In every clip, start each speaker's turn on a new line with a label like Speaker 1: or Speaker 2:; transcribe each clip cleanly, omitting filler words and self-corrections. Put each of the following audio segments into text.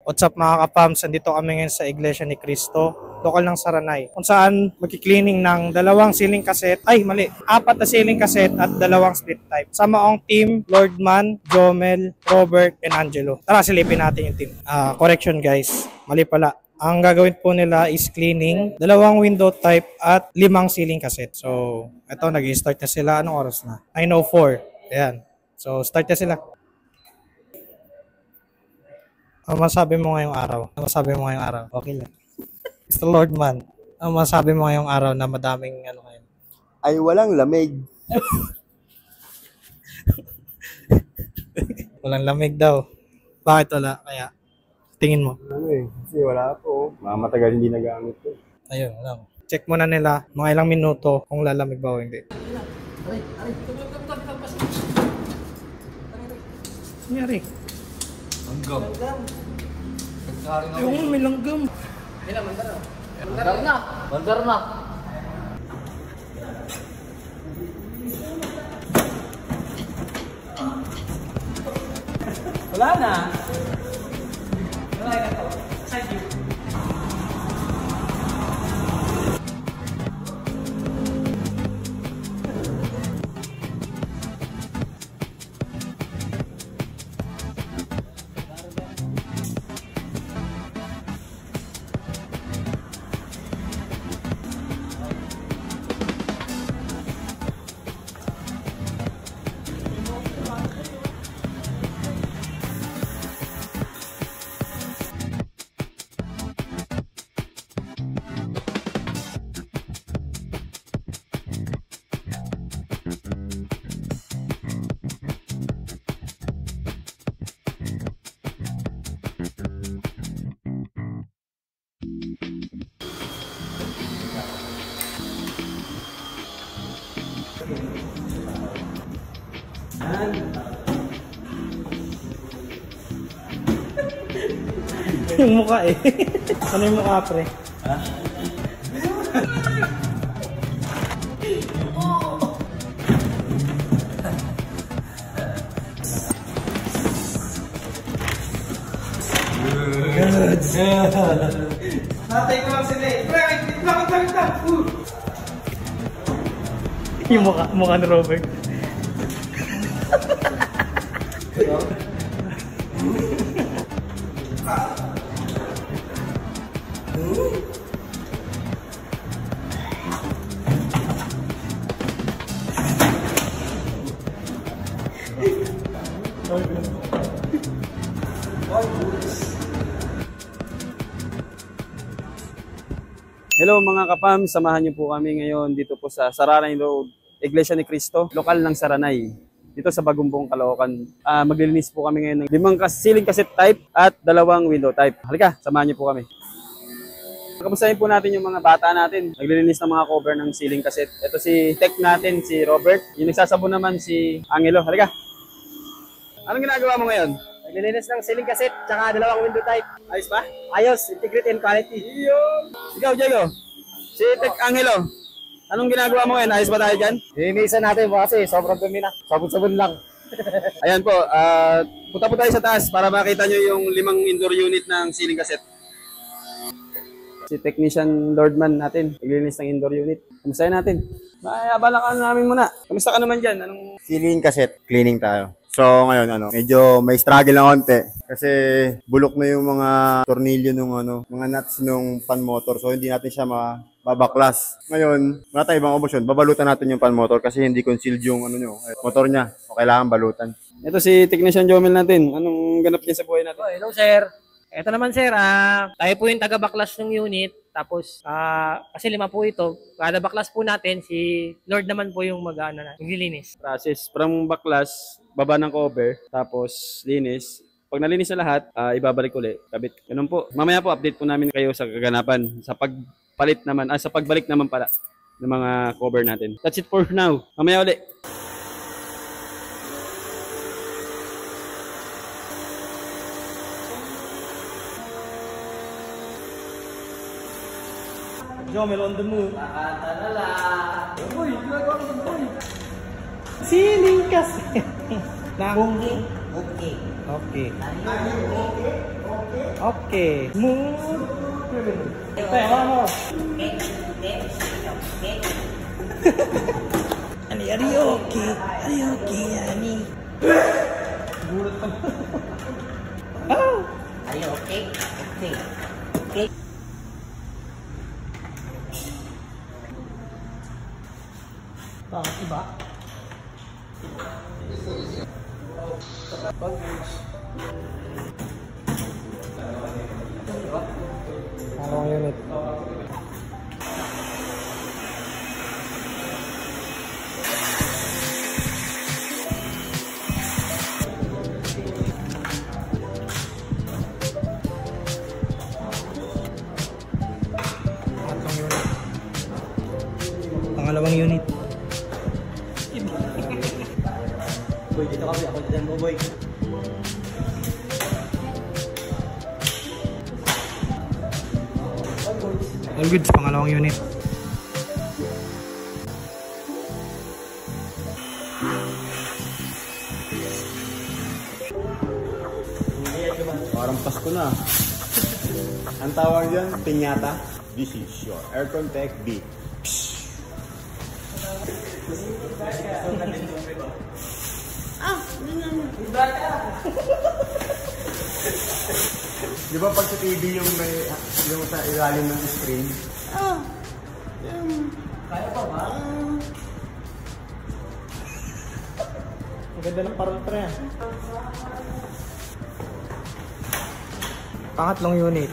Speaker 1: What's up mga kapams? Andito kami ngayon sa Iglesia ni Cristo, lokal ng Saranay, kung saan magki-cleaning ng 2 ceiling cassette, 4 na ceiling cassette at 2 split type. Sama ang team, Lordman, Jomel, Robert, and Angelo. Tara, silipin natin yung team. Correction guys, mali pala. Ang gagawin po nila is cleaning, 2 window type at 5 ceiling cassette. So, eto, nag-start na sila. Anong oras na? 9:04. Ayan. So, start na sila. Ano masabi mo ngayong araw? Okay lang. Mr. Lordman, ano masabi mo ngayong araw na madaming ano ngayon?
Speaker 2: Ay walang lamig.
Speaker 1: Walang lamig daw. Bakit wala? Kaya, tingin mo?
Speaker 2: Kasi wala po. Matagal hindi nagamit ko.
Speaker 1: Ayun, lang. Check muna nila mga ilang minuto kung lalamig ba o hindi. Nangyari?
Speaker 3: Langgam.
Speaker 1: Ayun, may langgam.
Speaker 3: Mandar na.
Speaker 1: Wala na. Wala na to. Side view. Yung mukha eh. Ano yung mukha, pre? Ha? Good. Natay ko lang sila eh. Pre, lakad. Yung mukha ni Robert.
Speaker 2: Hello mga kapam, samahan niyo po kami ngayon dito po sa Saranay Road, Iglesia ni Cristo, lokal ng Saranay. Dito sa Bagumbong, Caloocan. Maglilinis po kami ngayon ng 5 ceiling cassette type at 2 window type. Halika, samahan niyo po kami. Kamustahin po natin yung mga bata natin. Naglilinis ng mga cover ng ceiling cassette. Ito si tech natin, si Robert. Yung nagsasabon naman si Angelo. Halika. Anong ginagawa mo ngayon?
Speaker 4: Naglilinis ng ceiling cassette, tsaka 2 window type.
Speaker 2: Ayos ba?
Speaker 4: Ayos, integrity and quality.
Speaker 2: Ikaw, Diego. Si tech Angelo. Anong ginagawa mo ngayon? Ayos ba tayo dyan?
Speaker 4: Linisan natin po kasi sobrang dumi na. Sabon-sabon lang.
Speaker 2: Ayan po. Punta po tayo sa taas para makita nyo yung 5 indoor unit ng ceiling cassette. Si technician Lordman natin, naglilinis ng indoor unit. Kamustahin natin? Abalakan namin muna. Kamusta ka naman dyan? Anong...
Speaker 5: Ceiling cassette, cleaning tayo. So ngayon medyo may struggle na konti kasi bulok na yung mga tornilyo nung mga nuts nung fan motor. So hindi natin siya mabaklas. Ngayon, wala tayong ibang option. Babalutan natin yung fan motor kasi hindi concealed yung motor niya. So kailangan balutan.
Speaker 2: Ito si technician Jomel natin. Anong ganap niya sa buhay natin?
Speaker 4: Oh, hello sir. Ito naman sir, tayo po yung taga-baklas ng unit. Tapos, kasi 5 po ito. Kada baklas po natin, si Lord naman po yung maglilinis.
Speaker 2: Process from baklas, baba ng cover, tapos linis. Pag nalinis na lahat, ibabalik ulit. Kabit. Ganun po. Mamaya po, update po namin kayo sa kaganapan. Sa pagbalik naman pala ng mga cover natin. That's it for now. Mamaya ulit.
Speaker 1: Jomel on the move.
Speaker 4: Uy, ginagawa ko ng boy.
Speaker 1: Ceiling cassette.
Speaker 4: Booking.
Speaker 1: Okay. Okay. Move. Ano? Are you okay? Are you okay, honey? Gulat pa. Oh!
Speaker 6: Are you okay? Okay. Okay.
Speaker 1: Bakit iba? Anong unit? Pangalawang unit.
Speaker 6: Boy, dito kami. Ako dyan mo, boy.
Speaker 1: All goods, pangalawang unit.
Speaker 5: Parang Pasko na. Ang tawag dyan, piñata. This is your Aircon Tech B. Di ba pag sa TV yung may yung sa ilalim ng screen?
Speaker 1: Ang ganda ng parol pa yan. Pangatlong unit.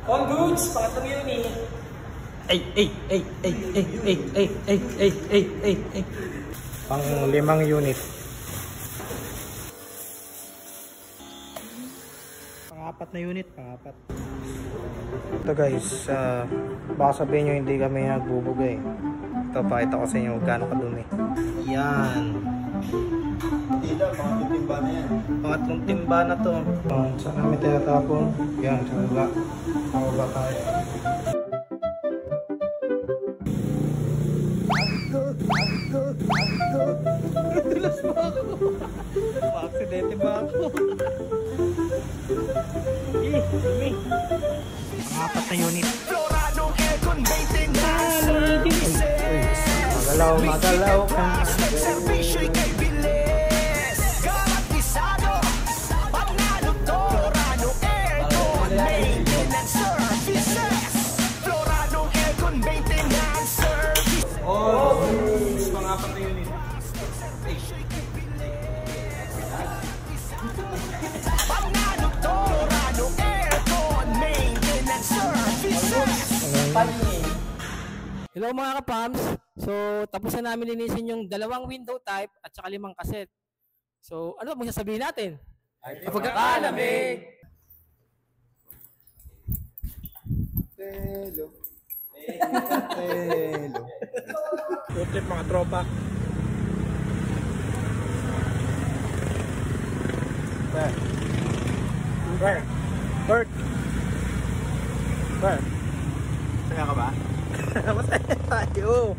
Speaker 4: On goods, pangatlong unit.
Speaker 1: Pang limang unit. Pang-apat na unit, pang-apat. Ito guys, baka sabihin nyo hindi kami nagbubugay. Ito, pakita ko sa inyo gaano kadumi. Yan.
Speaker 5: Hindi daw, pangatlong timba na yan.
Speaker 1: Pangatlong timba na to. Saan kami tinatapon? Yan, sa baba. Sa baba tayo. Dulas mo ako. Ma-aksidente ba ako? Pangapat na unit. Magalaw, magalaw ka.
Speaker 7: Servisyo'y kay bilis, garantisado. Panalo to, Florano Aircon Maintenance Services. Florano Aircon Maintenance Services.
Speaker 1: Pangapat na unit.
Speaker 7: Servisyo'y kay bilis, panalo to, Florano Aircon Maintenance Services.
Speaker 4: Hello mga kapams. So, tapos na namin linisin yung dalawang window type at saka 5 kaset. So, ano bang sasabihin natin? Pagkakalamig!
Speaker 5: Telo.
Speaker 1: Road trip mga tropa. Bert. Saya ka ba? Masaya tayo.